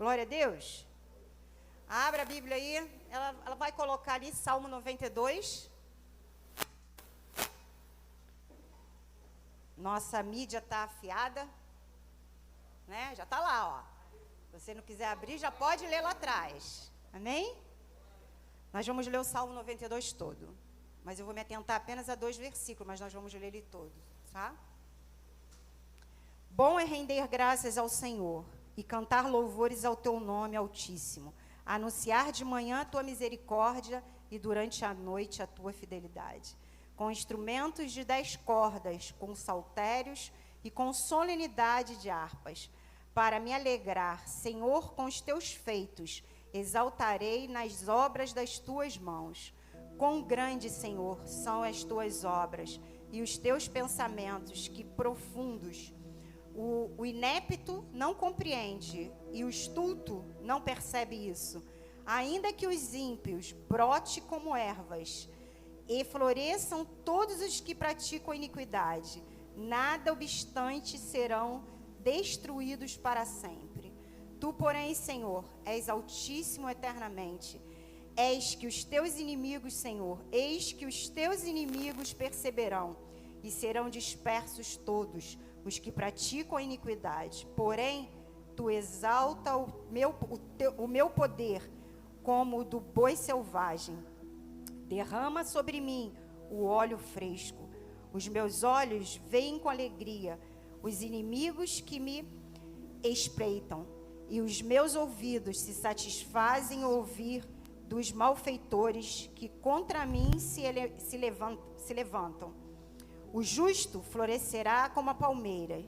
Glória a Deus. Abra a Bíblia aí, ela vai colocar ali Salmo 92. Nossa mídia está afiada, né? Já está lá, ó. Se você não quiser abrir, já pode ler lá atrás. Amém? Nós vamos ler o Salmo 92 todo. Mas eu vou me atentar apenas a 2 versículos, mas nós vamos ler ele todo, tá? Bom é render graças ao Senhor e cantar louvores ao teu nome altíssimo, anunciar de manhã a tua misericórdia e durante a noite a tua fidelidade, com instrumentos de 10 cordas, com saltérios e com solenidade de harpas, para me alegrar, Senhor, com os teus feitos, exaltarei nas obras das tuas mãos. Quão grande, Senhor, são as tuas obras e os teus pensamentos, que profundos. O inepto não compreende e o estulto não percebe isso. Ainda que os ímpios brote como ervas e floresçam todos os que praticam iniquidade, nada obstante serão destruídos para sempre. Tu, porém, Senhor, és altíssimo eternamente. Eis que os teus inimigos, Senhor, eis que os teus inimigos perceberão e serão dispersos todos os que praticam a iniquidade. Porém, tu exalta o meu poder como o do boi selvagem. Derrama sobre mim o óleo fresco. Os meus olhos veem com alegria os inimigos que me espreitam, e os meus ouvidos se satisfazem em ouvir dos malfeitores que contra mim se levantam. O justo florescerá como a palmeira,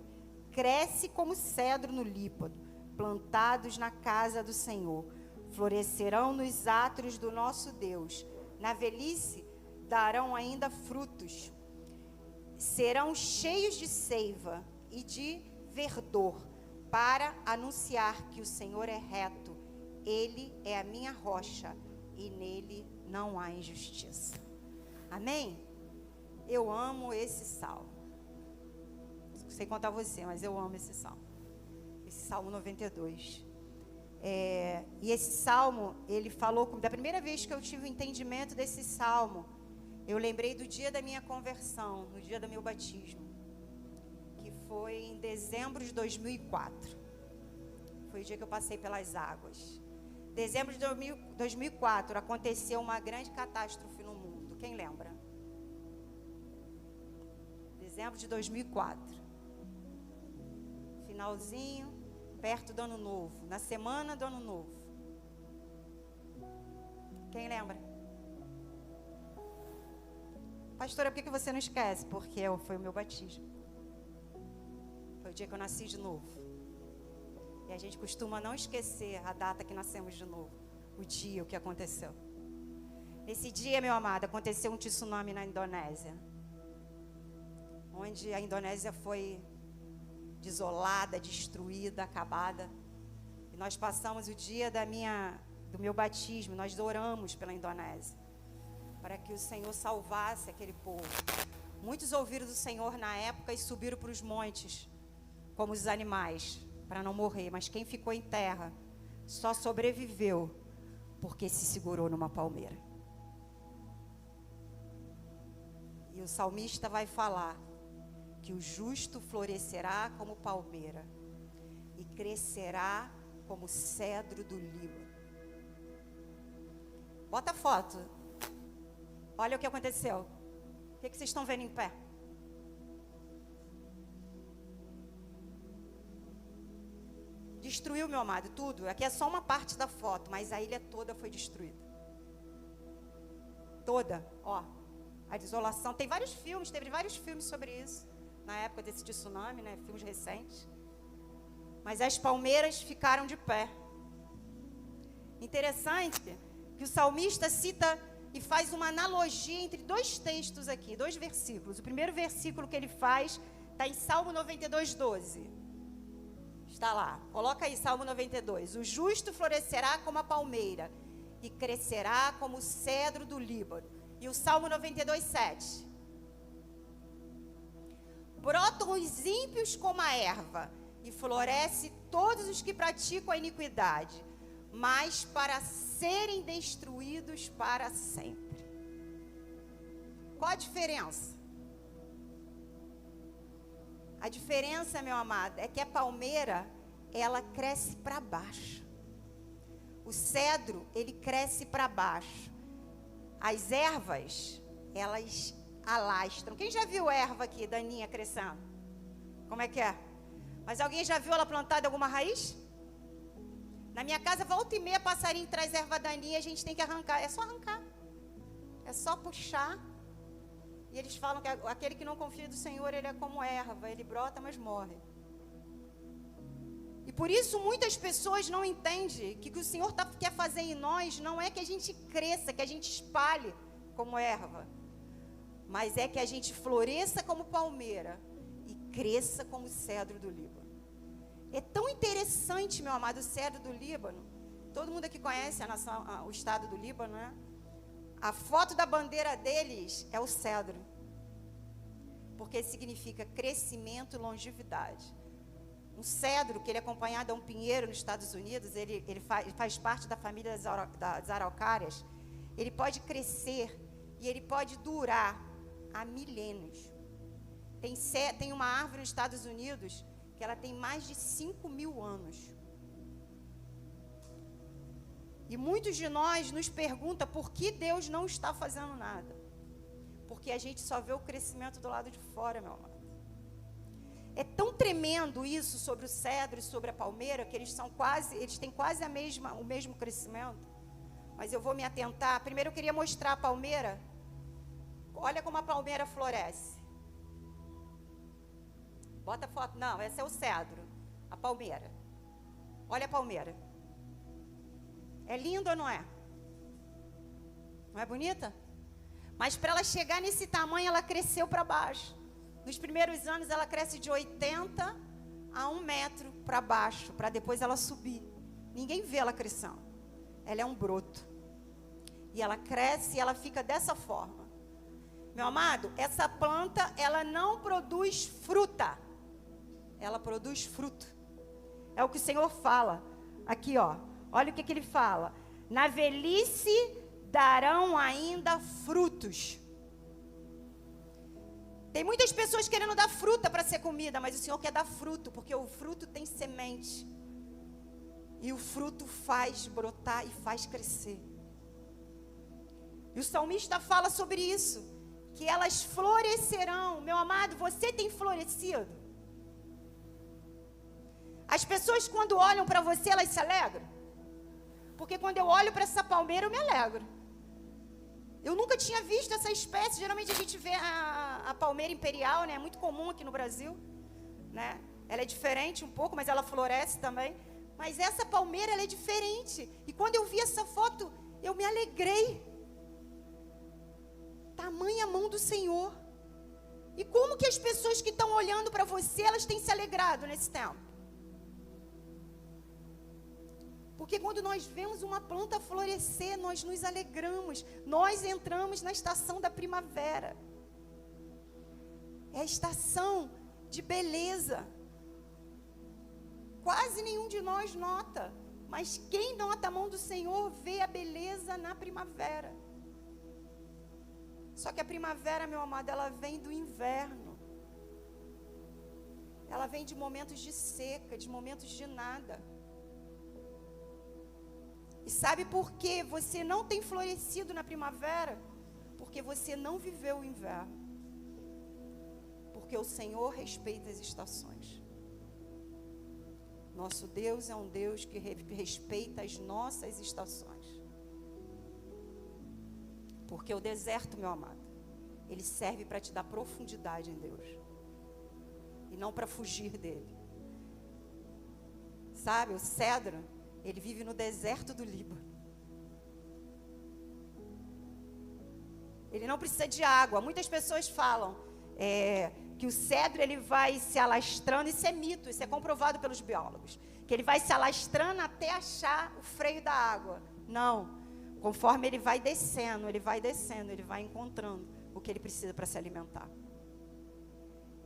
cresce como cedro no Líbano, plantados na casa do Senhor. Florescerão nos átrios do nosso Deus. Na velhice darão ainda frutos. Serão cheios de seiva e de verdor, para anunciar que o Senhor é reto. Ele é a minha rocha e nele não há injustiça. Amém? Eu amo esse salmo. Não sei contar você, mas eu amo esse salmo. Esse Salmo 92. E esse salmo, ele falou, da primeira vez que eu tive o entendimento desse salmo, eu lembrei do dia da minha conversão, no dia do meu batismo, que foi em dezembro de 2004. Foi o dia que eu passei pelas águas. Dezembro de 2004, aconteceu uma grande catástrofe no mundo. Quem lembra? Dezembro de 2004. Finalzinho, perto do Ano Novo. Na semana do Ano Novo. Quem lembra? Pastora, por que você não esquece? Porque foi o meu batismo. Foi o dia que eu nasci de novo. E a gente costuma não esquecer a data que nascemos de novo. O dia, o que aconteceu. Nesse dia, meu amado, aconteceu um tsunami na Indonésia. Onde a Indonésia foi desolada, destruída, acabada. E nós passamos o dia do meu batismo, nós oramos pela Indonésia, para que o Senhor salvasse aquele povo. Muitos ouviram do Senhor na época e subiram para os montes, como os animais, para não morrer. Mas quem ficou em terra só sobreviveu porque se segurou numa palmeira. E o salmista vai falar que o justo florescerá como palmeira e crescerá como cedro do Líbano. Bota a foto. Olha o que aconteceu. O que vocês estão vendo em pé? Destruiu, meu amado, tudo. Aqui é só uma parte da foto, mas a ilha toda foi destruída. Toda, ó. A desolação. Teve vários filmes sobre isso. Na época desse tsunami, né? Filmes recentes. Mas as palmeiras ficaram de pé. Interessante que o salmista cita e faz uma analogia entre 2 textos aqui, 2 versículos. O primeiro versículo que ele faz está em Salmo 92, 12. Está lá. Coloca aí, Salmo 92. O justo florescerá como a palmeira e crescerá como o cedro do Líbano. E o Salmo 92, 7. Brotam os ímpios como a erva, e floresce todos os que praticam a iniquidade, mas para serem destruídos para sempre. Qual a diferença? A diferença, meu amado, é que a palmeira, ela cresce para baixo. O cedro, ele cresce para baixo. As ervas, elas alastram. Quem já viu erva aqui, daninha, crescendo? Como é que é? Mas alguém já viu ela plantada em alguma raiz? Na minha casa, volta e meia, passarinho traz erva daninha, a gente tem que arrancar. É só arrancar. É só puxar. E eles falam que aquele que não confia do Senhor, ele é como erva. Ele brota, mas morre. E por isso muitas pessoas não entendem que o que o Senhor quer fazer em nós não é que a gente cresça, que a gente espalhe como erva. Mas é que a gente floresça como palmeira e cresça como cedro do Líbano. É tão interessante, meu amado, o cedro do Líbano. Todo mundo aqui conhece o estado do Líbano, né? A foto da bandeira deles é o cedro. Porque significa crescimento e longevidade. Um cedro, que ele é acompanhado a um pinheiro nos Estados Unidos, ele faz parte da família das araucárias. Ele pode crescer e ele pode durar há milênios. Tem uma árvore nos Estados Unidos que ela tem mais de 5.000 anos. E muitos de nós nos perguntam por que Deus não está fazendo nada. Porque a gente só vê o crescimento do lado de fora, meu amado. É tão tremendo isso sobre o cedro e sobre a palmeira, que eles têm quase o mesmo crescimento. Mas eu vou me atentar. Primeiro eu queria mostrar a palmeira. Olha como a palmeira floresce. Bota a foto. Não, esse é o cedro. A palmeira. Olha a palmeira. É linda ou não é? Não é bonita? Mas para ela chegar nesse tamanho, ela cresceu para baixo. Nos primeiros anos, ela cresce de 80 a 1 metro para baixo, para depois ela subir. Ninguém vê ela crescendo. Ela é um broto. E ela cresce e ela fica dessa forma. Meu amado, essa planta, ela não produz fruta. Ela produz fruto. É o que o Senhor fala. Aqui, ó. Olha o que ele fala. Na velhice darão ainda frutos. Tem muitas pessoas querendo dar fruta para ser comida, mas o Senhor quer dar fruto, porque o fruto tem semente. E o fruto faz brotar e faz crescer. E o salmista fala sobre isso, que elas florescerão. Meu amado, você tem florescido? As pessoas, quando olham para você, elas se alegram. Porque quando eu olho para essa palmeira, eu me alegro. Eu nunca tinha visto essa espécie. Geralmente a gente vê a palmeira imperial, né? É muito comum aqui no Brasil, né? Ela é diferente um pouco, mas ela floresce também. Mas essa palmeira, ela é diferente. E quando eu vi essa foto, eu me alegrei. Tamanha mão do Senhor. E como que as pessoas que estão olhando para você, elas têm se alegrado nesse tempo? Porque quando nós vemos uma planta florescer, nós nos alegramos. Nós entramos na estação da primavera. É a estação de beleza. Quase nenhum de nós nota. Mas quem nota a mão do Senhor vê a beleza na primavera. Só que a primavera, meu amado, ela vem do inverno. Ela vem de momentos de seca, de momentos de nada. E sabe por que você não tem florescido na primavera? Porque você não viveu o inverno. Porque o Senhor respeita as estações. Nosso Deus é um Deus que respeita as nossas estações. Porque o deserto, meu amado, ele serve para te dar profundidade em Deus. E não para fugir dele. Sabe, o cedro, ele vive no deserto do Líbano. Ele não precisa de água. Muitas pessoas falam que o cedro ele vai se alastrando. Isso é mito, isso é comprovado pelos biólogos. Que ele vai se alastrando até achar o freio da água. Não. Conforme ele vai descendo, ele vai encontrando o que ele precisa para se alimentar.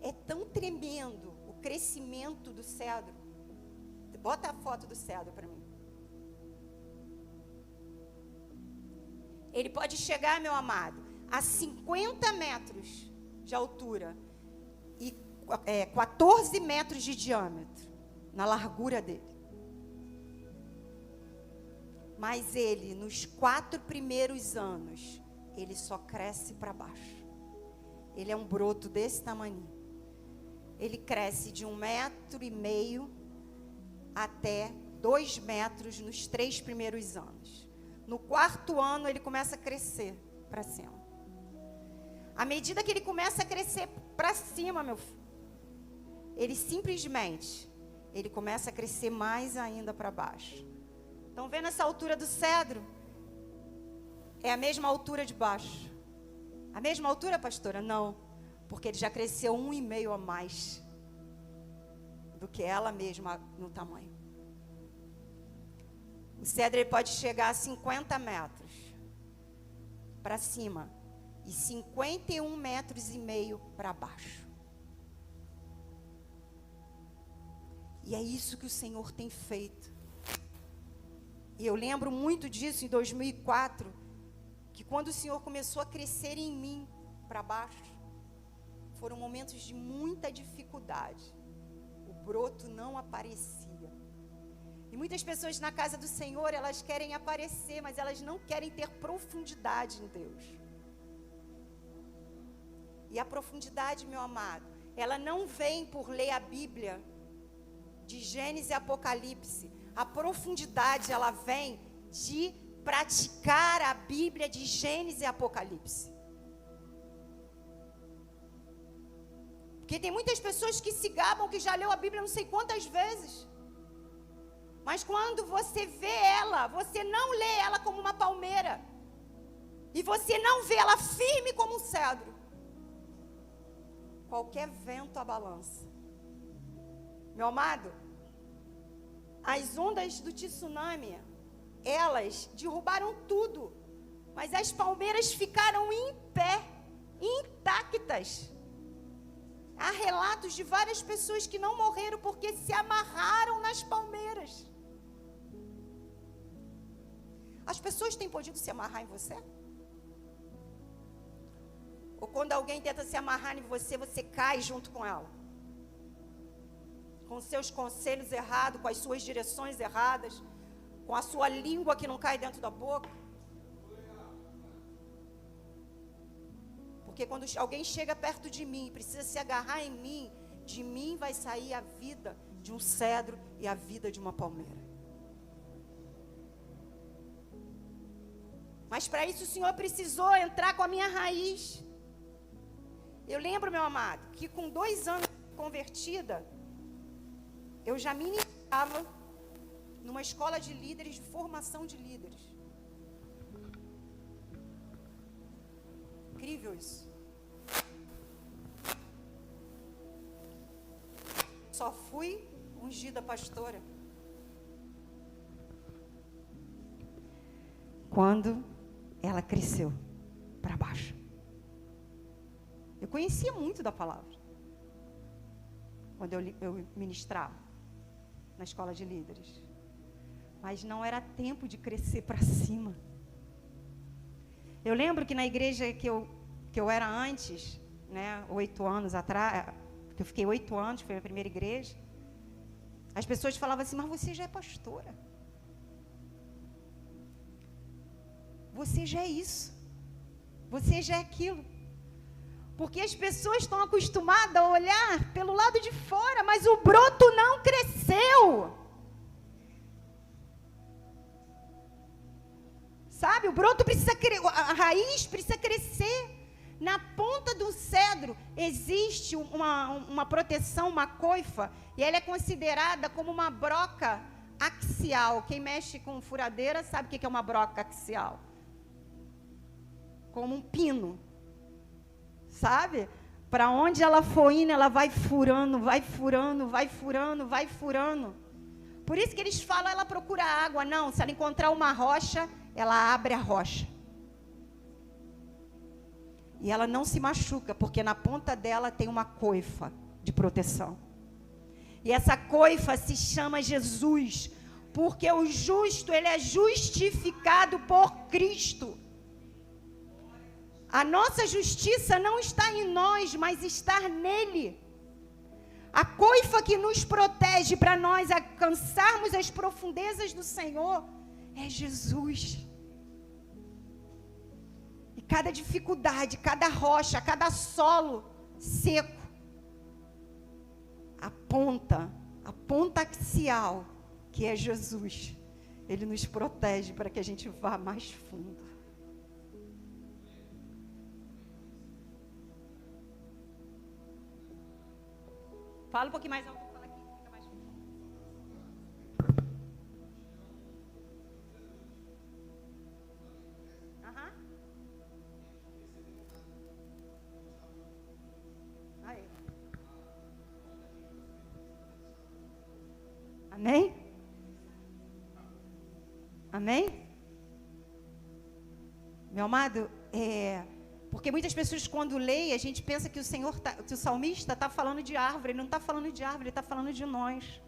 É tão tremendo o crescimento do cedro. Bota a foto do cedro para mim. Ele pode chegar, meu amado, a 50 metros de altura e 14 metros de diâmetro na largura dele. Mas ele, nos 4 primeiros anos, ele só cresce para baixo. Ele é um broto desse tamanho. Ele cresce de 1,5 metro até 2 metros nos 3 primeiros anos. No 4º ano, ele começa a crescer para cima. À medida que ele começa a crescer para cima, meu filho, ele começa a crescer mais ainda para baixo. Estão vendo essa altura do cedro? É a mesma altura de baixo. A mesma altura, pastora? Não, porque ele já cresceu 1,5 a mais do que ela mesma no tamanho. O cedro ele pode chegar a 50 metros para cima e 51,5 metros para baixo. E é isso que o Senhor tem feito. E eu lembro muito disso em 2004, que quando o Senhor começou a crescer em mim para baixo, foram momentos de muita dificuldade. O broto não aparecia. E muitas pessoas na casa do Senhor, elas querem aparecer, mas elas não querem ter profundidade em Deus. E a profundidade, meu amado, ela não vem por ler a Bíblia de Gênesis e Apocalipse. A profundidade, ela vem de praticar a Bíblia de Gênesis e Apocalipse. Porque tem muitas pessoas que se gabam que já leu a Bíblia não sei quantas vezes. Mas quando você vê ela, você não lê ela como uma palmeira. E você não vê ela firme como um cedro. Qualquer vento a balança. Meu amado, as ondas do tsunami, elas derrubaram tudo. Mas as palmeiras ficaram em pé, intactas. Há relatos de várias pessoas que não morreram porque se amarraram nas palmeiras. As pessoas têm podido se amarrar em você? Ou quando alguém tenta se amarrar em você, você cai junto com ela? Com seus conselhos errados, com as suas direções erradas, com a sua língua que não cai dentro da boca? Porque quando alguém chega perto de mim, precisa se agarrar em mim, de mim vai sair a vida de um cedro e a vida de uma palmeira. Mas para isso o Senhor precisou entrar com a minha raiz. Eu lembro, meu amado, que com 2 anos convertida, eu já ministrava numa escola de líderes, de formação de líderes. Incrível isso. Só fui ungida pastora quando ela cresceu para baixo. Eu conhecia muito da palavra quando eu ministrava na escola de líderes, mas não era tempo de crescer para cima. Eu lembro que na igreja que eu era antes, né, 8 anos atrás, que eu fiquei 8 anos, foi a primeira igreja, as pessoas falavam assim: mas você já é pastora, você já é isso, você já é aquilo. Porque as pessoas estão acostumadas a olhar pelo lado de fora, mas o broto não cresceu. Sabe, o broto precisa crescer, a raiz precisa crescer. Na ponta do cedro existe uma proteção, uma coifa, e ela é considerada como uma broca axial. Quem mexe com furadeira sabe o que é uma broca axial. Como um pino. Sabe? Para onde ela for indo, ela vai furando, vai furando, vai furando, vai furando. Por isso que eles falam, ela procura água. Não, se ela encontrar uma rocha, ela abre a rocha. E ela não se machuca, porque na ponta dela tem uma coifa de proteção. E essa coifa se chama Jesus, porque o justo, ele é justificado por Cristo. A nossa justiça não está em nós, mas está nele. A coifa que nos protege para nós alcançarmos as profundezas do Senhor é Jesus. E cada dificuldade, cada rocha, cada solo seco, a ponta axial, que é Jesus, ele nos protege para que a gente vá mais fundo. Fala um pouquinho mais alto, vou falar aqui, fica mais fundo. Aham. Aí. Amém? Amém? Meu amado, porque muitas pessoas quando leem, a gente pensa que que o salmista está falando de árvore. Ele não está falando de árvore, ele está falando de nós.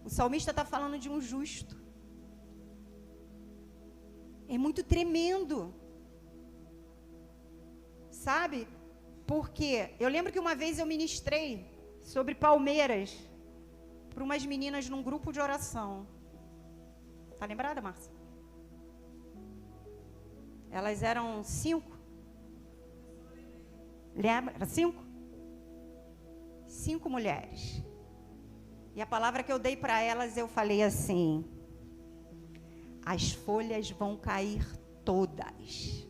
O salmista está falando de um justo. É muito tremendo. Sabe? Porque eu lembro que uma vez eu ministrei sobre palmeiras para umas meninas num grupo de oração. Tá lembrada, Márcia? Elas eram 5. Lembra? Era 5? 5 mulheres. E a palavra que eu dei para elas, eu falei assim: as folhas vão cair todas.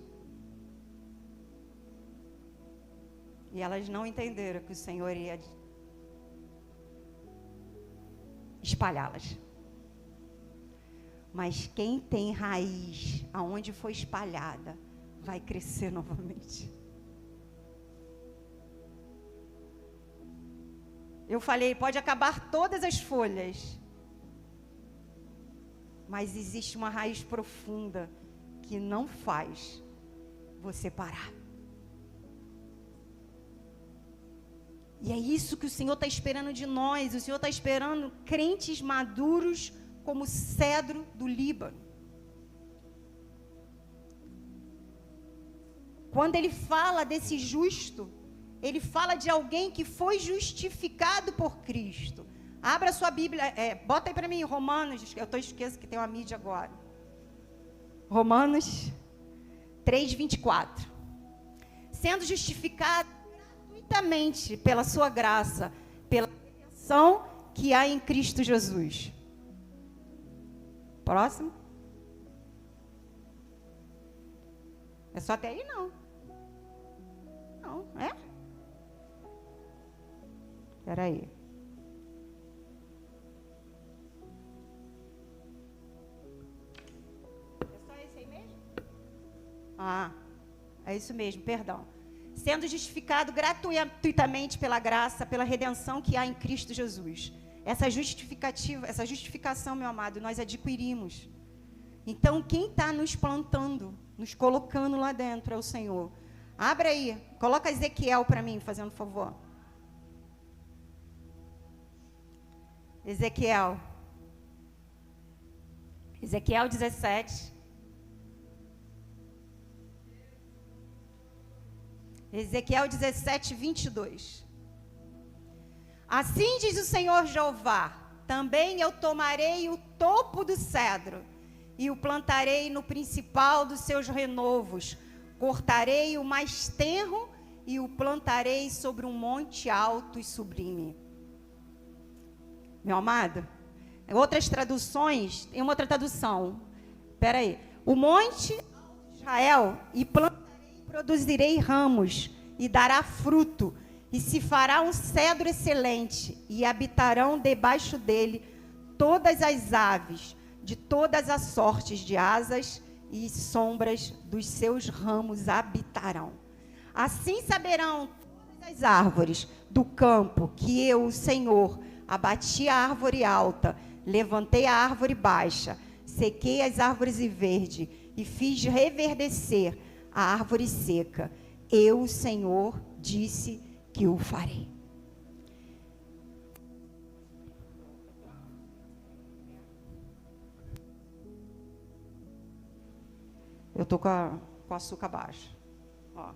E elas não entenderam que o Senhor ia espalhá-las. Mas quem tem raiz, aonde foi espalhada, vai crescer novamente. Eu falei, pode acabar todas as folhas, mas existe uma raiz profunda que não faz você parar. E é isso que o Senhor está esperando de nós. O Senhor está esperando crentes maduros como o cedro do Líbano. Quando ele fala desse justo, ele fala de alguém que foi justificado por Cristo. Abra sua Bíblia, bota aí para mim, Romanos, eu esqueço que tem uma mídia agora. Romanos 3:24. Sendo justificado gratuitamente pela sua graça, pela redenção que há em Cristo Jesus. Próximo. É só até aí, não. Não, é? Espera aí. É só esse aí mesmo? Ah, é isso mesmo, perdão. Sendo justificado gratuitamente pela graça, pela redenção que há em Cristo Jesus. Essa justificação, meu amado, nós adquirimos. Então, quem está nos plantando, nos colocando lá dentro é o Senhor. Abra aí, coloca Ezequiel para mim, fazendo favor. Ezequiel 17. Ezequiel 17, 22. Assim diz o Senhor Jeová: também eu tomarei o topo do cedro e o plantarei no principal dos seus renovos. Cortarei o mais tenro e o plantarei sobre um monte alto e sublime. Meu amado, em outras traduções, tem uma outra tradução. Espera aí. O monte de Israel, e plantarei e produzirei ramos, e dará fruto, e se fará um cedro excelente, e habitarão debaixo dele todas as aves, de todas as sortes de asas e sombras dos seus ramos habitarão. Assim saberão todas as árvores do campo que eu, o Senhor, abati a árvore alta, levantei a árvore baixa, sequei as árvores verdes e fiz reverdecer a árvore seca. Eu, o Senhor, disse que o farei. Eu tô com açúcar baixo. Ó.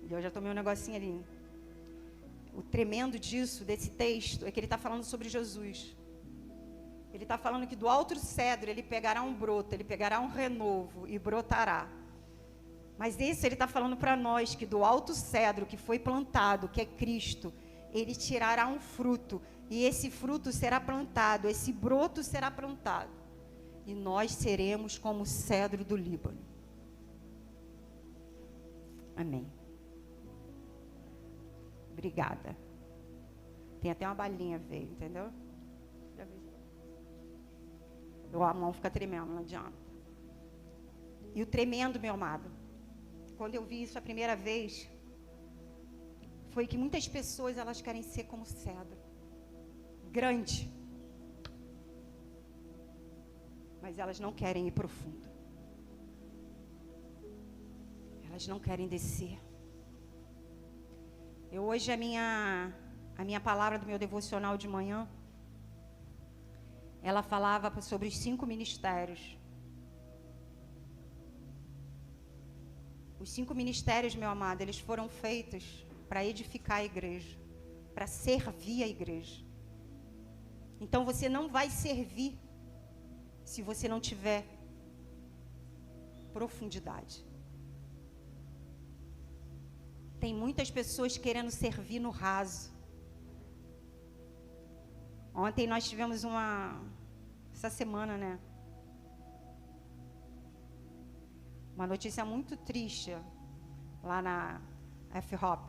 E eu já tomei um negocinho ali. O tremendo desse texto, é que ele está falando sobre Jesus. Ele está falando que do alto cedro ele pegará um broto, ele pegará um renovo e brotará. Mas isso ele está falando para nós, que do alto cedro que foi plantado, que é Cristo, ele tirará um fruto. E esse fruto será plantado, esse broto será plantado. E nós seremos como o cedro do Líbano. Amém. Obrigada. Tem até uma balinha veio, entendeu? A mão fica tremendo, não adianta. E o tremendo, meu amado, quando eu vi isso a primeira vez, foi que muitas pessoas, elas querem ser como cedro. Grande. Mas elas não querem ir profundo. Elas não querem descer. Hoje a minha palavra do meu devocional de manhã, ela falava sobre os 5 ministérios. Os 5 ministérios, meu amado, eles foram feitos para edificar a igreja, para servir a igreja. Então você não vai servir se você não tiver profundidade. Tem muitas pessoas querendo servir no raso. Ontem nós tivemos essa semana, né? Uma notícia muito triste lá na F-Hop.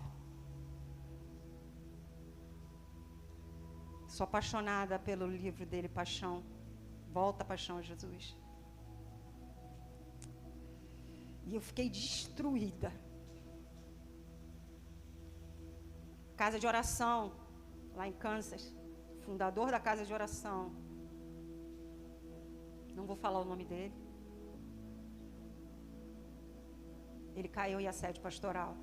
Sou apaixonada pelo livro dele, Paixão. Volta, Paixão, Jesus. E eu fiquei destruída. Casa de oração, lá em Kansas. Fundador da casa de oração. Não vou falar o nome dele. Ele caiu em assédio pastoral.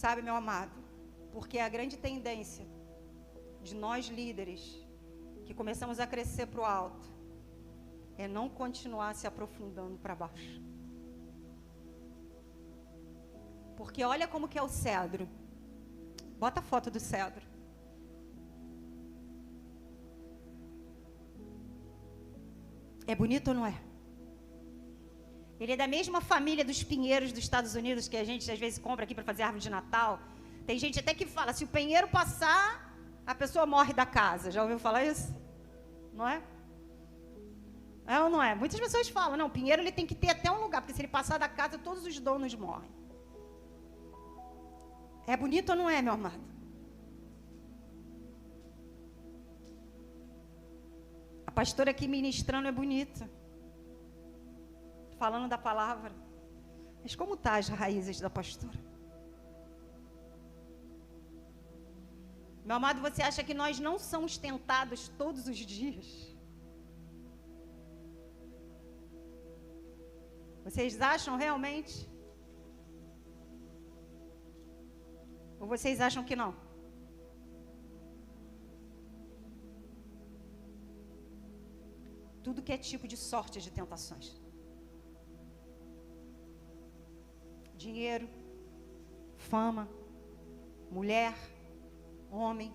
Sabe, meu amado, porque a grande tendência de nós líderes, que começamos a crescer para o alto, é não continuar se aprofundando para baixo. Porque olha como que é o cedro. Bota a foto do cedro. É bonito ou não é? Ele é da mesma família dos pinheiros dos Estados Unidos, que a gente às vezes compra aqui para fazer árvore de Natal. Tem gente até que fala, se o pinheiro passar, a pessoa morre da casa. Já ouviu falar isso? Não é? É ou não é? Muitas pessoas falam, não, o pinheiro ele tem que ter até um lugar, porque se ele passar da casa, todos os donos morrem. É bonito ou não é, meu amado? A pastora aqui ministrando é bonita. Falando da palavra. Mas como tá as raízes da pastora? Meu amado, você acha que nós não somos tentados todos os dias? Vocês acham realmente? Ou vocês acham que não? Tudo que é tipo de sorte de tentações. Dinheiro, fama, mulher, homem.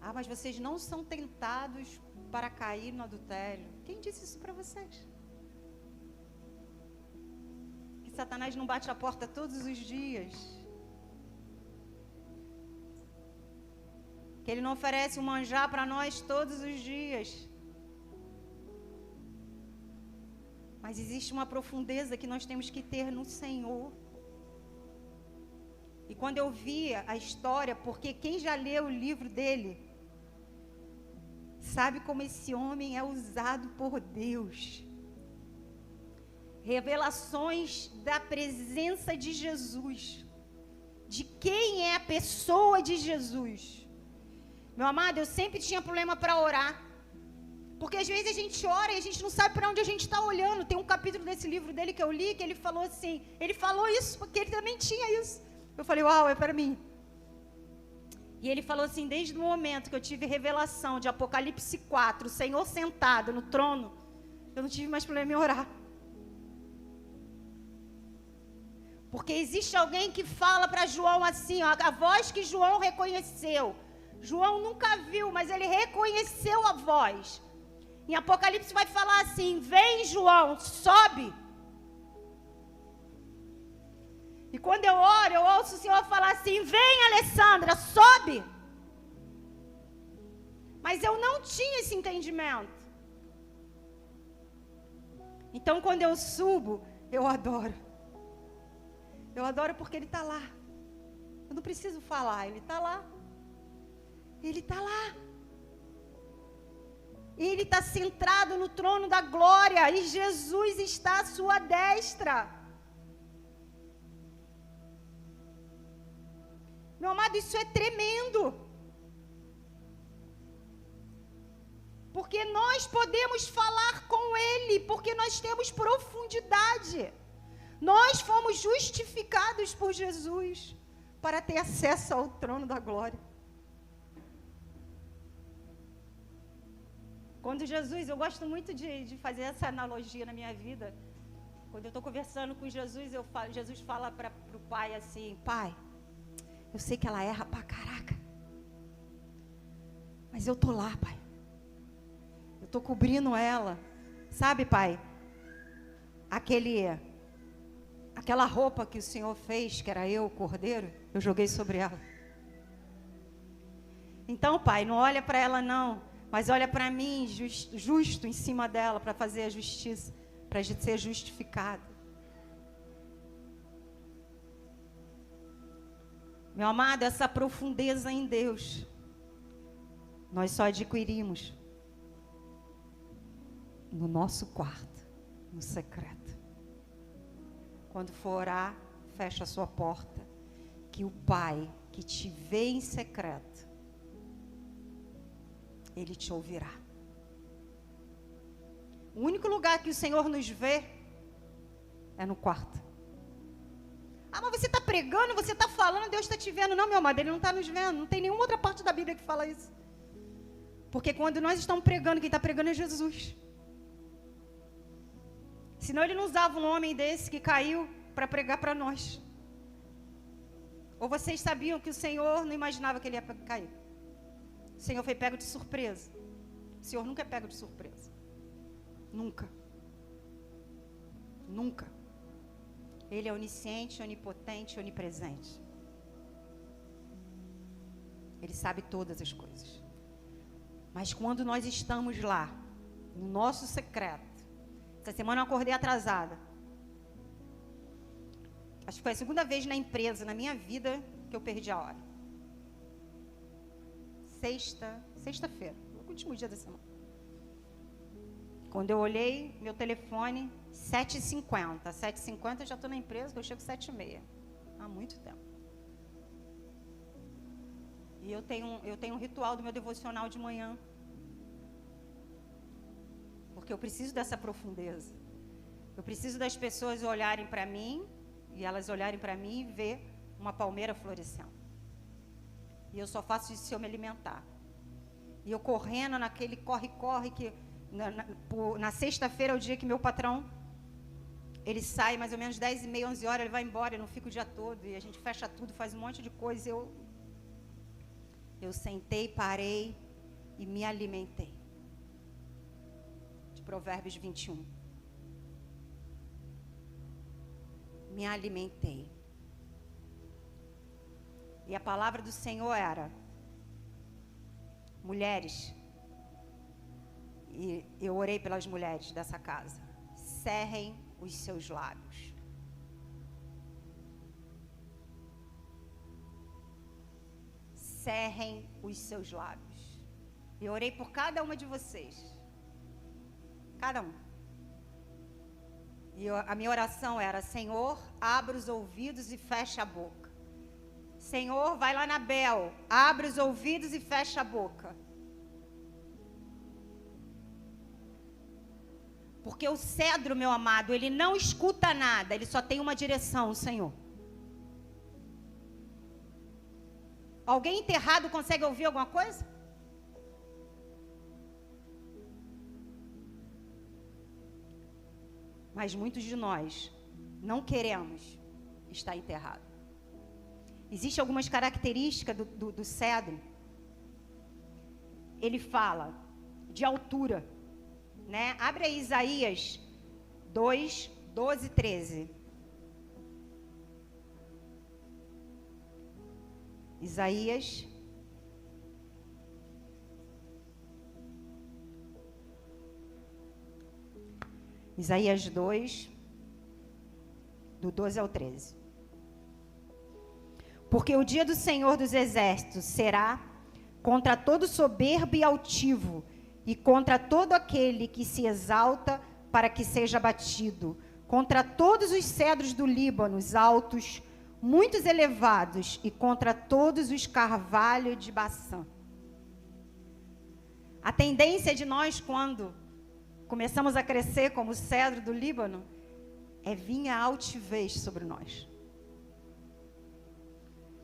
Ah, mas vocês não são tentados para cair no adultério. Quem disse isso para vocês? Que Satanás não bate a porta todos os dias. Que ele não oferece um manjar para nós todos os dias. Mas existe uma profundeza que nós temos que ter no Senhor. E quando eu via a história, porque quem já leu o livro dele, sabe como esse homem é usado por Deus. Revelações da presença de Jesus. De quem é a pessoa de Jesus. Meu amado, eu sempre tinha problema para orar. Porque às vezes a gente ora e a gente não sabe para onde a gente está olhando. Tem um capítulo desse livro dele que eu li, que ele falou assim, ele falou isso porque ele também tinha isso. Eu falei, uau, é para mim. E ele falou assim, desde o momento que eu tive revelação de Apocalipse 4, o Senhor sentado no trono, eu não tive mais problema em orar. Porque existe alguém que fala para João assim, ó, a voz que João reconheceu. João nunca viu, mas ele reconheceu a voz. Em Apocalipse vai falar assim, vem João, sobe. E quando eu oro, eu ouço o Senhor falar assim, vem Alessandra, sobe. Mas eu não tinha esse entendimento. Então quando eu subo, eu adoro. Eu adoro porque Ele está lá. Eu não preciso falar, Ele está lá. Ele está lá. Ele está centrado no trono da glória. E Jesus está à sua destra. Meu amado, isso é tremendo. Porque nós podemos falar com Ele, porque nós temos profundidade. Nós fomos justificados por Jesus para ter acesso ao trono da glória. Quando Jesus, eu gosto muito de fazer essa analogia na minha vida. Quando eu estou conversando com Jesus, Jesus fala para o pai assim, pai, eu sei que ela erra pra caraca, mas eu tô lá, pai. Eu tô cobrindo ela. Sabe, pai? Aquela roupa que o Senhor fez, que era eu, o cordeiro, eu joguei sobre ela. Então, pai, não olha para ela não, mas olha para mim, justo em cima dela, para fazer a justiça, para a gente ser justificado. Meu amado, essa profundeza em Deus, nós só adquirimos no nosso quarto, no secreto. Quando for orar, fecha a sua porta, que o Pai que te vê em secreto, Ele te ouvirá. O único lugar que o Senhor nos vê é no quarto. Ah, mas você está pregando, você está falando, Deus está te vendo. Não, meu amado, Ele não está nos vendo. Não tem nenhuma outra parte da Bíblia que fala isso. Porque quando nós estamos pregando, quem está pregando é Jesus. Senão Ele não usava um homem desse que caiu para pregar para nós. Ou vocês sabiam que o Senhor não imaginava que Ele ia cair? O Senhor foi pego de surpresa. O Senhor nunca é pego de surpresa. Nunca. Nunca. Ele é onisciente, onipotente, onipresente. Ele sabe todas as coisas. Mas quando nós estamos lá, no nosso secreto, essa semana eu acordei atrasada. Acho que foi a segunda vez na empresa, na minha vida, que eu perdi a hora. Sexta-feira, o último dia da semana. Quando eu olhei meu telefone, 7h50. 7h50 eu já estou na empresa, que eu chego 7h30. Há muito tempo. E eu tenho um ritual do meu devocional de manhã. Porque eu preciso dessa profundeza. Eu preciso das pessoas olharem para mim, e elas olharem para mim e ver uma palmeira florescendo. E eu só faço isso se eu me alimentar. E eu correndo naquele corre-corre que... Na sexta-feira é o dia que meu patrão, ele sai mais ou menos 10h30, 11h, ele vai embora, eu não fico o dia todo, e a gente fecha tudo, faz um monte de coisa. Eu sentei, parei e me alimentei. De Provérbios 21. Me alimentei. E a palavra do Senhor era: mulheres, e eu orei pelas mulheres dessa casa, cerrem os seus lábios. Cerrem os seus lábios. Eu orei por cada uma de vocês. Cada um. E a minha oração era: Senhor, abra os ouvidos e fecha a boca. Senhor, vai lá na Bel, abre os ouvidos e fecha a boca. Porque o cedro, meu amado, ele não escuta nada, ele só tem uma direção, Senhor. Alguém enterrado consegue ouvir alguma coisa? Mas muitos de nós não queremos estar enterrado. Existem algumas características do cedro. Ele fala de altura, né? Abre aí Isaías 2, 12 e 13. Isaías 2, do 12 ao 13. Porque o dia do Senhor dos Exércitos será contra todo soberbo e altivo, e contra todo aquele que se exalta para que seja abatido, contra todos os cedros do Líbano, os altos, muitos elevados, e contra todos os carvalhos de Baçã. A tendência de nós, quando começamos a crescer como o cedro do Líbano, é vir a altivez sobre nós.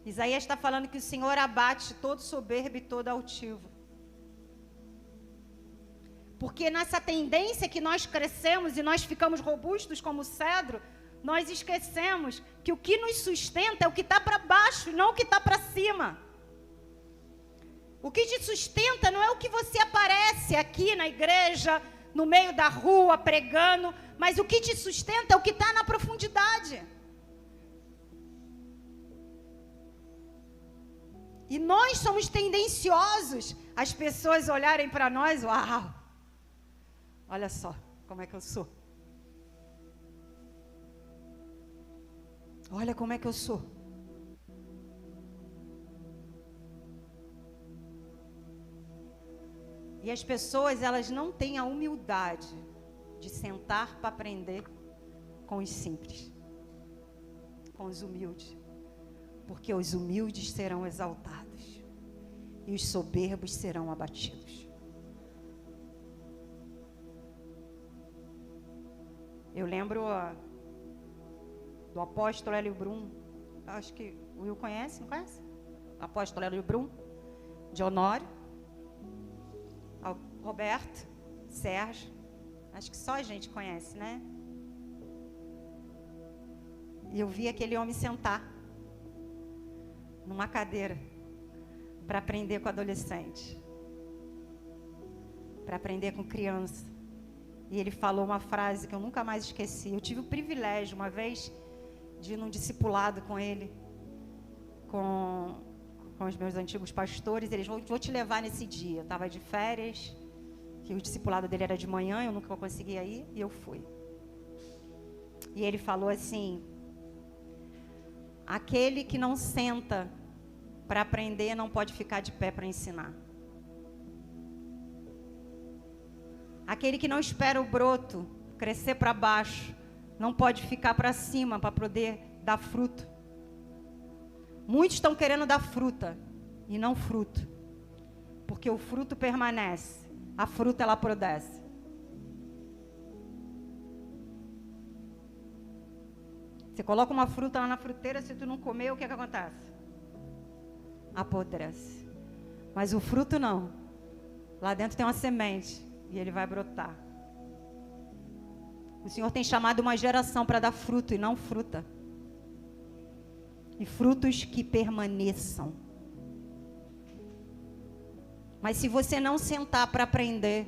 Isaías está falando que o Senhor abate todo soberbo e todo altivo. Porque nessa tendência que nós crescemos e nós ficamos robustos como o cedro, nós esquecemos que o que nos sustenta é o que está para baixo, não o que está para cima. O que te sustenta não é o que você aparece aqui na igreja, no meio da rua, pregando, mas o que te sustenta é o que está na profundidade. E nós somos tendenciosos as pessoas olharem para nós, uau, olha só como é que eu sou. Olha como é que eu sou. E as pessoas, elas não têm a humildade de sentar para aprender com os simples, com os humildes. Porque os humildes serão exaltados e os soberbos serão abatidos. Eu lembro do apóstolo Hélio Brum, acho que o Will conhece, não conhece? O apóstolo Hélio Brum, de Honório, Roberto, Sérgio, acho que só a gente conhece, né? E eu vi aquele homem sentar numa cadeira para aprender com adolescente, para aprender com criança. E ele falou uma frase que eu nunca mais esqueci. Eu tive o privilégio uma vez de ir num discipulado com ele, com os meus antigos pastores. Eles vão te levar nesse dia. Eu estava de férias, que o discipulado dele era de manhã, eu nunca conseguia ir, e eu fui. E ele falou assim: aquele que não senta para aprender não pode ficar de pé para ensinar. Aquele que não espera o broto crescer para baixo não pode ficar para cima para poder dar fruto. Muitos estão querendo dar fruta e não fruto, porque o fruto permanece, a fruta ela apodrece. Você coloca uma fruta lá na fruteira, se tu não comer, o que acontece? Apodrece. Mas o fruto não. Lá dentro tem uma semente e ele vai brotar. O Senhor tem chamado uma geração para dar fruto e não fruta. E frutos que permaneçam. Mas se você não sentar para aprender,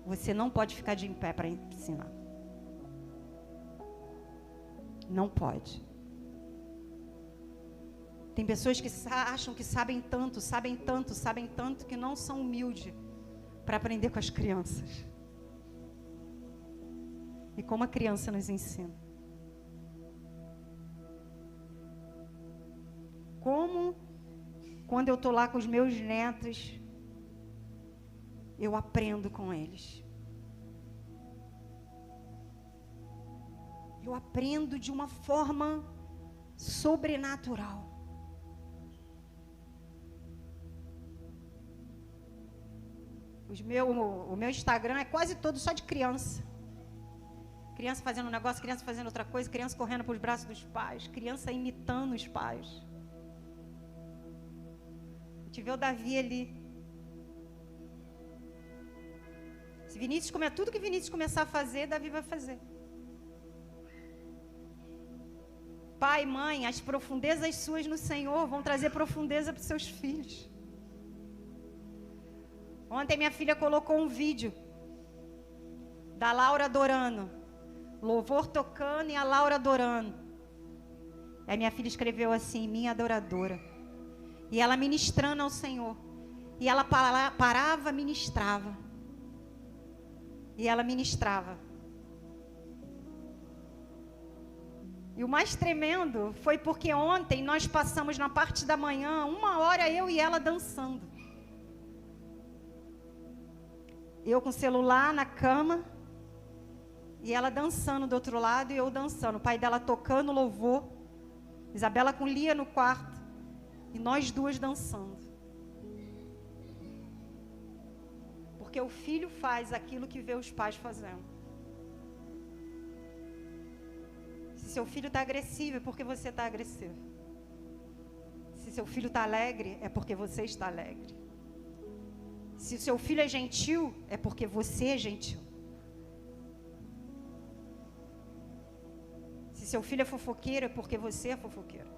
você não pode ficar de pé para ensinar. Não pode. Tem pessoas que acham que sabem tanto, que não são humildes para aprender com as crianças. E como a criança nos ensina. Como, quando eu estou lá com os meus netos, eu aprendo com eles. Eu aprendo de uma forma sobrenatural. O meu Instagram é quase todo só de criança. Criança fazendo um negócio, criança fazendo outra coisa, criança correndo para os braços dos pais, criança imitando os pais. gente vê o Davi ali. Se Vinícius comer tudo que Vinícius começar a fazer, Davi vai fazer. Pai, mãe, as profundezas suas no Senhor vão trazer profundeza para os seus filhos. Ontem minha filha colocou um vídeo da Laura adorando. Louvor tocando e a Laura adorando. Aí minha filha escreveu assim, minha adoradora. E ela ministrando ao Senhor. E ela parava, ministrava. E ela ministrava. E o mais tremendo foi porque ontem nós passamos na parte da manhã 1 hora eu e ela dançando. Eu com o celular na cama e ela dançando do outro lado e eu dançando. O pai dela tocando louvor, Isabela com Lia no quarto e nós duas dançando. Porque o filho faz aquilo que vê os pais fazendo. Se seu filho está agressivo, é porque você está agressivo. Se seu filho está alegre, é porque você está alegre. Se o seu filho é gentil, é porque você é gentil. Se seu filho é fofoqueiro, é porque você é fofoqueiro.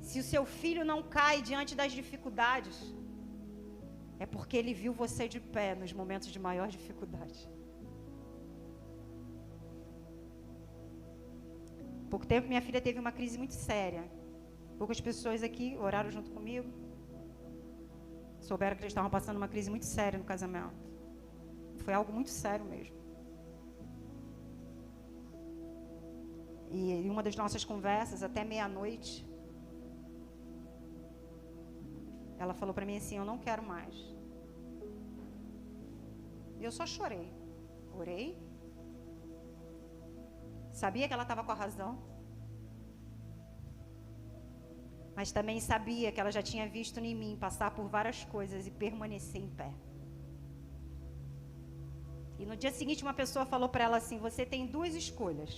Se o seu filho não cai diante das dificuldades, é porque ele viu você de pé nos momentos de maior dificuldade. Pouco tempo minha filha teve uma crise muito séria. Poucas pessoas aqui oraram junto comigo. Souberam que eles estavam passando uma crise muito séria no casamento. Foi algo muito sério mesmo. E em uma das nossas conversas, até meia-noite, ela falou para mim assim, eu não quero mais. Eu só chorei. Orei. Sabia que ela estava com a razão. Mas também sabia que ela já tinha visto em mim passar por várias coisas e permanecer em pé. E no dia seguinte uma pessoa falou para ela assim, você tem 2 escolhas.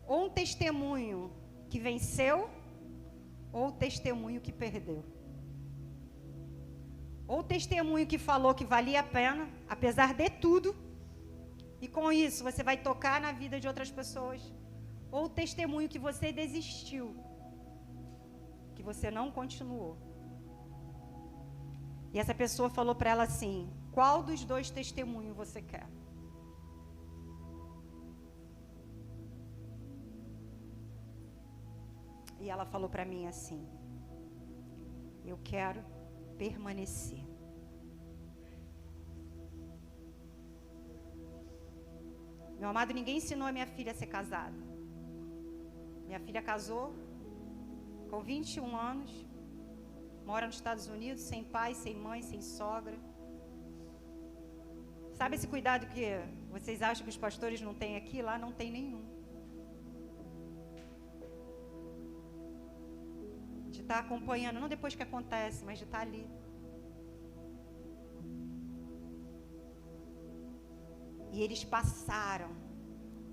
Ou um testemunho que venceu, ou um testemunho que perdeu. Ou o testemunho que falou que valia a pena, apesar de tudo, e com isso você vai tocar na vida de outras pessoas. Ou o testemunho que você desistiu, que você não continuou. E essa pessoa falou para ela assim, qual dos 2 testemunhos você quer? E ela falou para mim assim, eu quero permanecer. Meu amado, ninguém ensinou a minha filha a ser casada. Minha filha casou com 21 anos, mora nos Estados Unidos, sem pai, sem mãe, sem sogra. Sabe esse cuidado que vocês acham que os pastores não têm aqui? Lá não tem nenhum. De estar acompanhando, não depois que acontece, mas de estar ali. E eles passaram,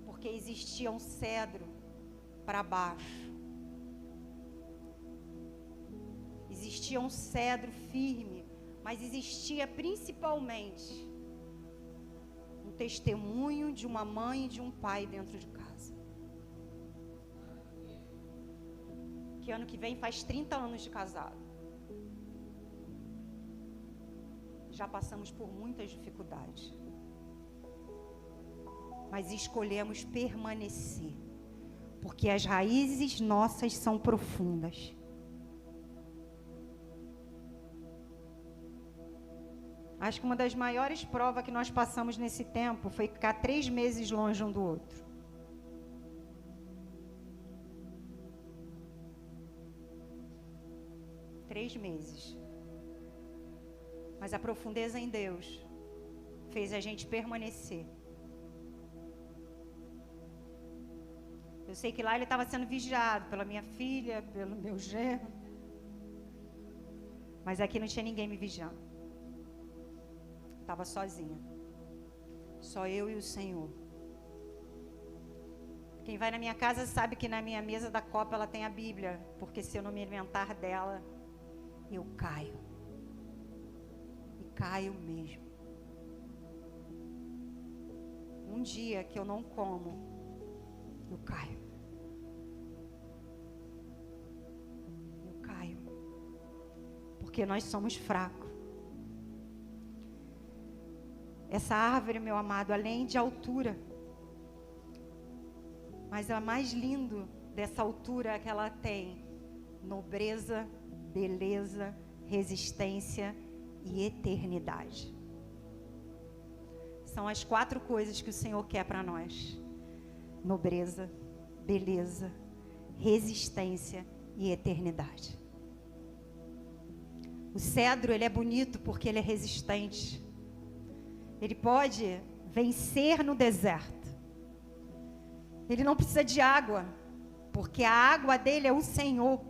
porque existia um cedro para baixo. Existia um cedro firme, mas existia principalmente um testemunho de uma mãe e de um pai dentro de casa. Que ano que vem faz 30 anos de casado. Já passamos por muitas dificuldades. Mas escolhemos permanecer, porque as raízes nossas são profundas. Acho que uma das maiores provas que nós passamos nesse tempo foi ficar 3 meses longe um do outro. Três meses. Mas a profundeza em Deus fez a gente permanecer. Eu sei que lá ele estava sendo vigiado pela minha filha, pelo meu genro. Mas aqui não tinha ninguém me vigiando. Estava sozinha. Só eu e o Senhor. Quem vai na minha casa sabe que na minha mesa da copa ela tem a Bíblia, porque se eu não me alimentar dela, eu caio. E caio mesmo. Um dia que eu não como, eu caio. Eu caio. Porque nós somos fracos. Essa árvore, meu amado, além de altura, mas o mais lindo dessa altura é que ela tem nobreza, beleza, resistência e eternidade. São as 4 coisas que o Senhor quer para nós: nobreza, beleza, resistência e eternidade. O cedro, ele é bonito porque ele é resistente. Ele pode vencer no deserto. Ele não precisa de água, porque a água dele é o Senhor.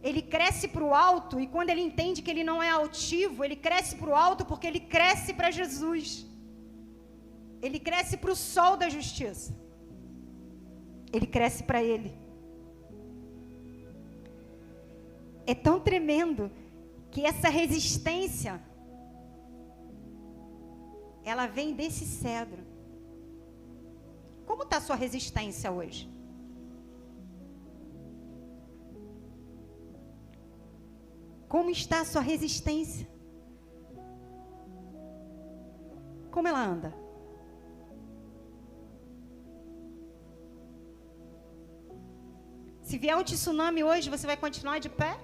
Ele cresce para o alto, e quando ele entende que ele não é altivo, ele cresce para o alto porque ele cresce para Jesus. Ele cresce para o sol da justiça. Ele cresce para ele. É tão tremendo que essa resistência, ela vem desse cedro. Como está a sua resistência hoje? Como está a sua resistência? Como ela anda? Se vier um tsunami hoje, você vai continuar de pé?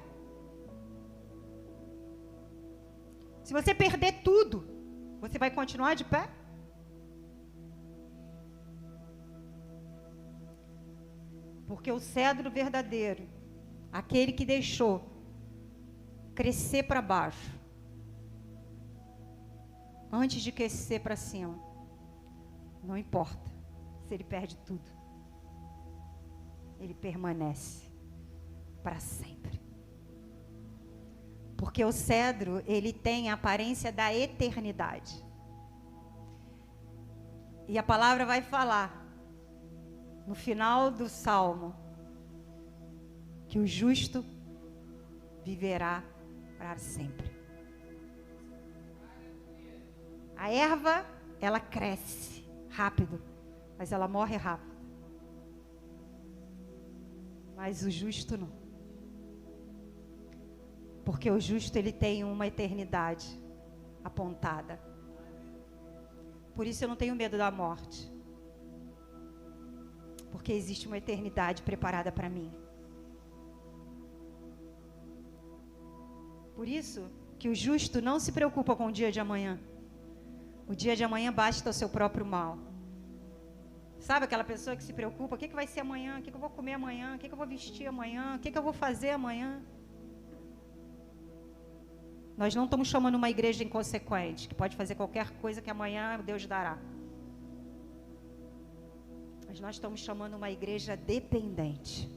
Se você perder tudo, você vai continuar de pé? Porque o cedro verdadeiro, aquele que deixou crescer para baixo, antes de crescer para cima, não importa se ele perde tudo, ele permanece para sempre. Porque o cedro, ele tem a aparência da eternidade. E a palavra vai falar no final do Salmo que o justo viverá para sempre. A erva, ela cresce rápido, mas ela morre rápido. Mas o justo não. Porque o justo, ele tem uma eternidade apontada. Por isso eu não tenho medo da morte. Porque existe uma eternidade preparada para mim. Por isso que o justo não se preocupa com o dia de amanhã. O dia de amanhã basta o seu próprio mal. Sabe aquela pessoa que se preocupa? O que vai ser amanhã? O que eu vou comer amanhã? O que eu vou vestir amanhã? O que eu vou fazer amanhã? Nós não estamos chamando uma igreja inconsequente, que pode fazer qualquer coisa que amanhã Deus dará. Mas nós estamos chamando uma igreja dependente.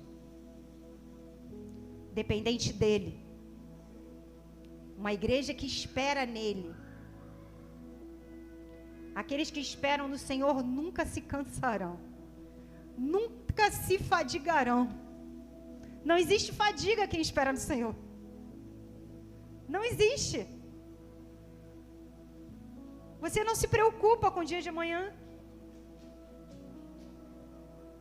Dependente dele. Uma igreja que espera nele. Aqueles que esperam no Senhor nunca se cansarão. Nunca se fadigarão. Não existe fadiga quem espera no Senhor. Não existe. Você não se preocupa com o dia de amanhã.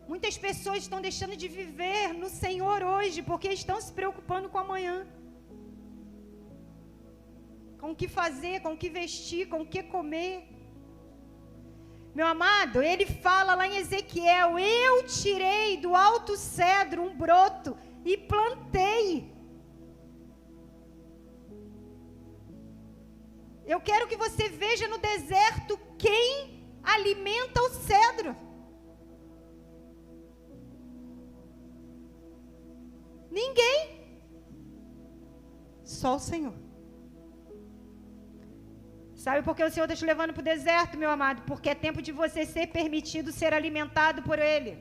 Muitas pessoas estão deixando de viver no Senhor hoje, porque estão se preocupando com amanhã. Com o que fazer, com o que vestir, com o que comer. Meu amado, ele fala lá em Ezequiel: eu tirei do alto cedro um broto e plantei. Eu quero que você veja no deserto quem alimenta o cedro. Ninguém. Só o Senhor. Sabe por que o Senhor está te levando para o deserto, meu amado? Porque é tempo de você ser permitido ser alimentado por Ele.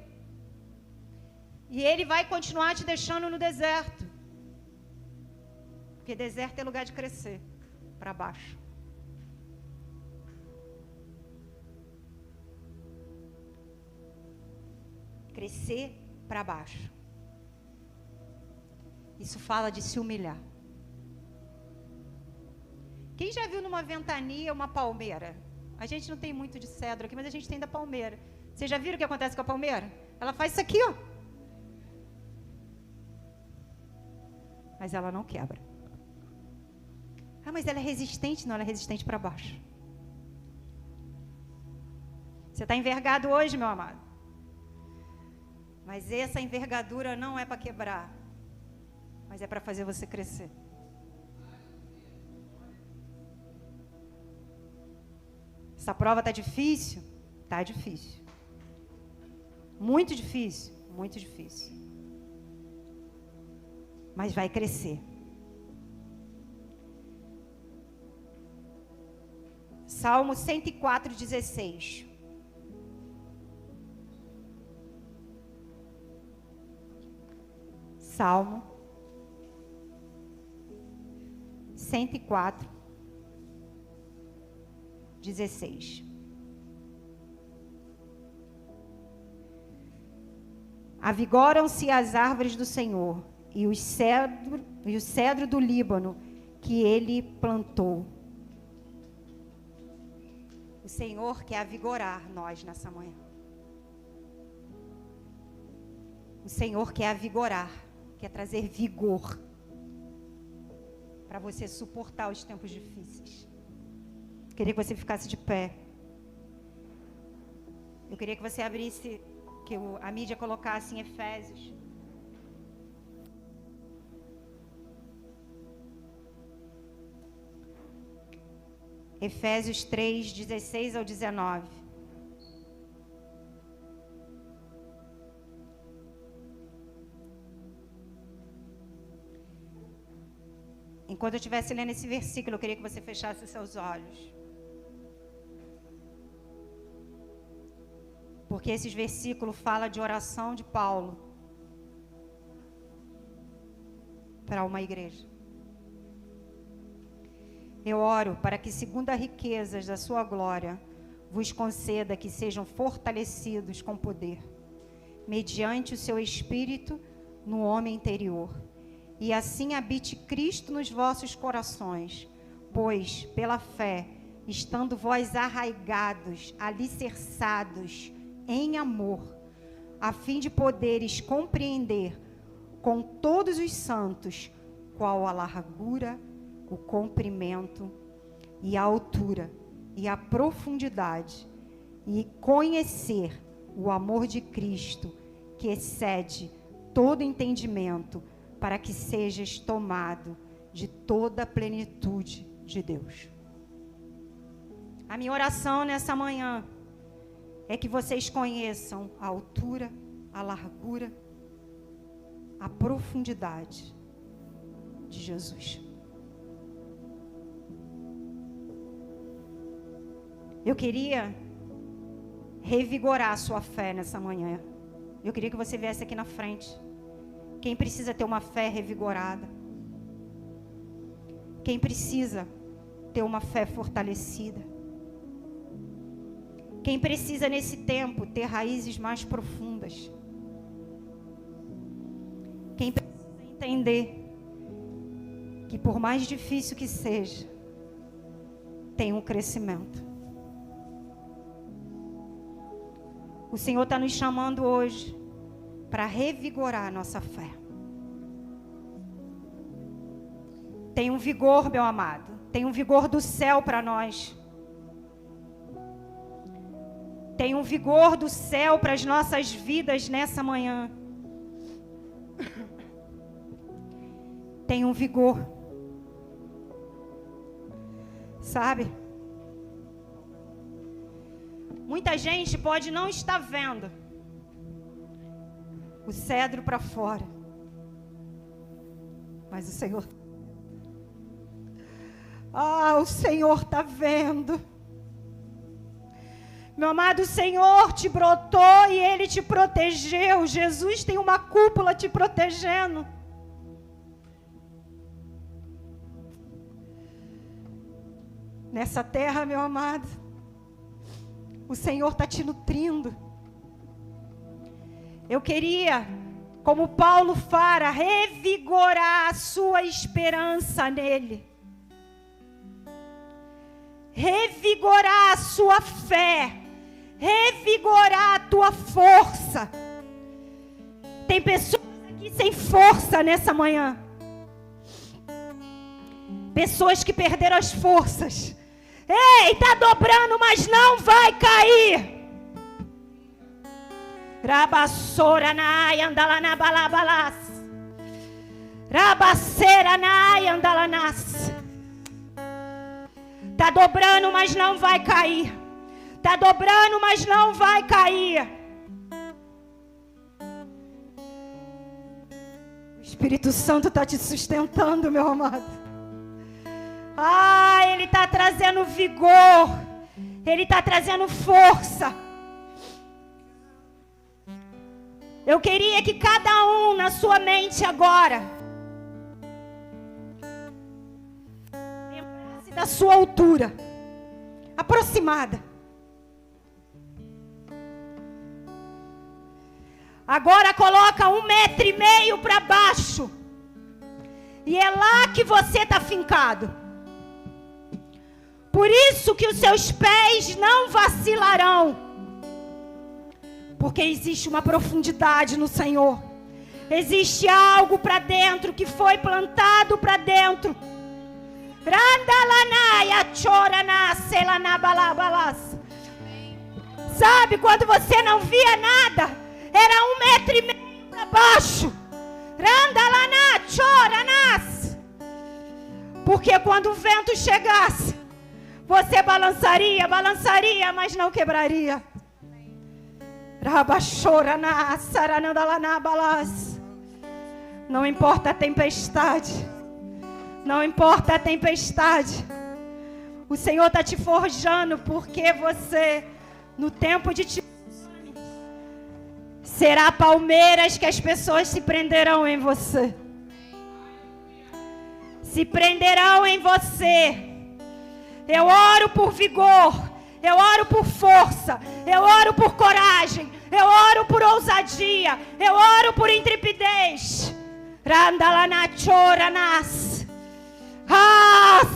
E Ele vai continuar te deixando no deserto. Porque deserto é lugar de crescer para baixo. crescer para baixo. Isso fala de se humilhar. Quem já viu numa ventania uma palmeira? A gente não tem muito de cedro aqui, mas a gente tem da palmeira. Vocês já viram o que acontece com a palmeira? Ela faz isso aqui, ó. Mas ela não quebra. Ah, mas ela é resistente? Não, ela é resistente para baixo. Você está envergado hoje, meu amado. Mas essa envergadura não é para quebrar, mas é para fazer você crescer. Essa prova está difícil? Está difícil. Muito difícil? Muito difícil. Mas vai crescer. Salmo 104:16. Salmo 104:16. Avigoram-se as árvores do Senhor e o cedro do Líbano que ele plantou. O Senhor quer avigorar nós nessa manhã. O Senhor quer avigorar, quer trazer vigor para você suportar os tempos difíceis. Queria que você ficasse de pé. Eu queria que você abrisse, que a mídia colocasse em Efésios. Efésios 3:16-19. Enquanto eu estivesse lendo esse versículo, eu queria que você fechasse os seus olhos. Porque esse versículo fala de oração de Paulo para uma igreja. Eu oro para que, segundo as riquezas da sua glória, vos conceda que sejam fortalecidos com poder, mediante o seu Espírito no homem interior, e assim habite Cristo nos vossos corações, pois, pela fé, estando vós arraigados, alicerçados em amor, a fim de poderes compreender com todos os santos qual a largura, o comprimento e a altura e a profundidade, e conhecer o amor de Cristo, que excede todo entendimento, para que sejas tomado de toda a plenitude de Deus. A minha oração nessa manhã é que vocês conheçam a altura, a largura, a profundidade de Jesus. Eu queria revigorar a sua fé nessa manhã. Eu queria que você viesse aqui na frente. Quem precisa ter uma fé revigorada? Quem precisa ter uma fé fortalecida? Quem precisa nesse tempo ter raízes mais profundas? Quem precisa entender que por mais difícil que seja, tem um crescimento. O Senhor está nos chamando hoje para revigorar a nossa fé. Tem um vigor, meu amado. Tem um vigor do céu para nós. Tem um vigor do céu para as nossas vidas nessa manhã. Tem um vigor. Sabe? Muita gente pode não estar vendo o cedro para fora, mas o Senhor, o Senhor está vendo. Meu amado, o Senhor te brotou e Ele te protegeu. Jesus tem uma cúpula te protegendo. Nessa terra, meu amado, o Senhor está te nutrindo. Eu queria, como Paulo fala, revigorar a sua esperança nele. Revigorar a sua fé. Revigorar a tua força. Tem pessoas aqui sem força nessa manhã. Pessoas que perderam as forças. Ei, está dobrando, mas não vai cair. Rabassora na andalana balabalas. Rabaceira na andalanas. Está dobrando, mas não vai cair. Está dobrando, mas não vai cair. O Espírito Santo está te sustentando, meu amado. Ele está trazendo vigor. Ele está trazendo força. Eu queria que cada um na sua mente agora lembrasse da sua altura aproximada. Agora coloca 1,5 metros para baixo. E é lá que você está fincado. Por isso que os seus pés não vacilarão. Porque existe uma profundidade no Senhor. Existe algo para dentro que foi plantado para dentro. Sabe quando você não via nada? Era 1,5 metros para baixo. Porque quando o vento chegasse, você balançaria, mas não quebraria. Não importa a tempestade. Não importa a tempestade. O Senhor está te forjando, porque você, no tempo de te será palmeiras que as pessoas se prenderão em você. Se prenderão em você. Eu oro por vigor. Eu oro por força. Eu oro por coragem. Eu oro por ousadia. Eu oro por intrepidez.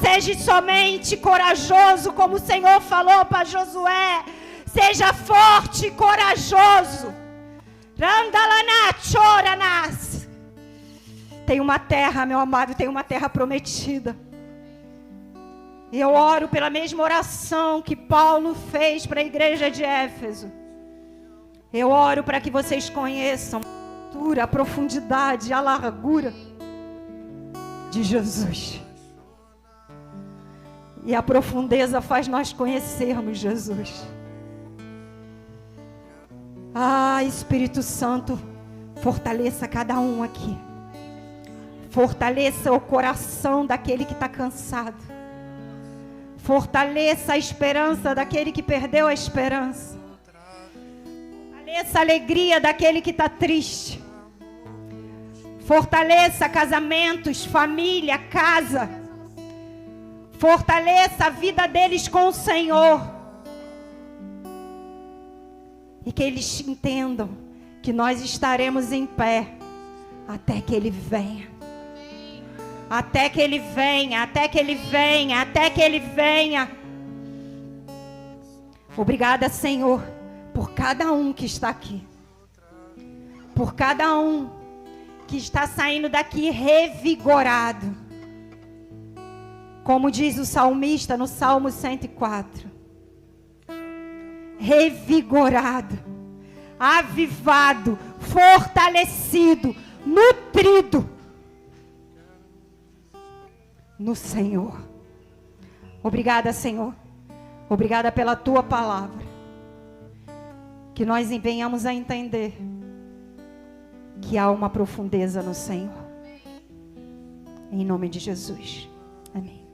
Seja somente corajoso, como o Senhor falou para Josué. Seja forte e corajoso. Tem uma terra, meu amado, tem uma terra prometida. E eu oro pela mesma oração que Paulo fez para a igreja de Éfeso. Eu oro para que vocês conheçam a altura, a profundidade, a largura de Jesus. E a profundeza faz nós conhecermos Jesus. Espírito Santo, fortaleça cada um aqui. Fortaleça o coração daquele que está cansado. Fortaleça a esperança daquele que perdeu a esperança. Fortaleça a alegria daquele que está triste. Fortaleça casamentos, família, casa. Fortaleça a vida deles com o Senhor. E que eles entendam que nós estaremos em pé até que Ele venha. Até que Ele venha, até que Ele venha, até que Ele venha. Obrigada, Senhor, por cada um que está aqui. Por cada um que está saindo daqui revigorado. Como diz o salmista no Salmo 104. Revigorado, avivado, fortalecido, nutrido no Senhor. Obrigada, Senhor. Obrigada pela Tua palavra. Que nós venhamos a entender que há uma profundeza no Senhor. Em nome de Jesus. Amém.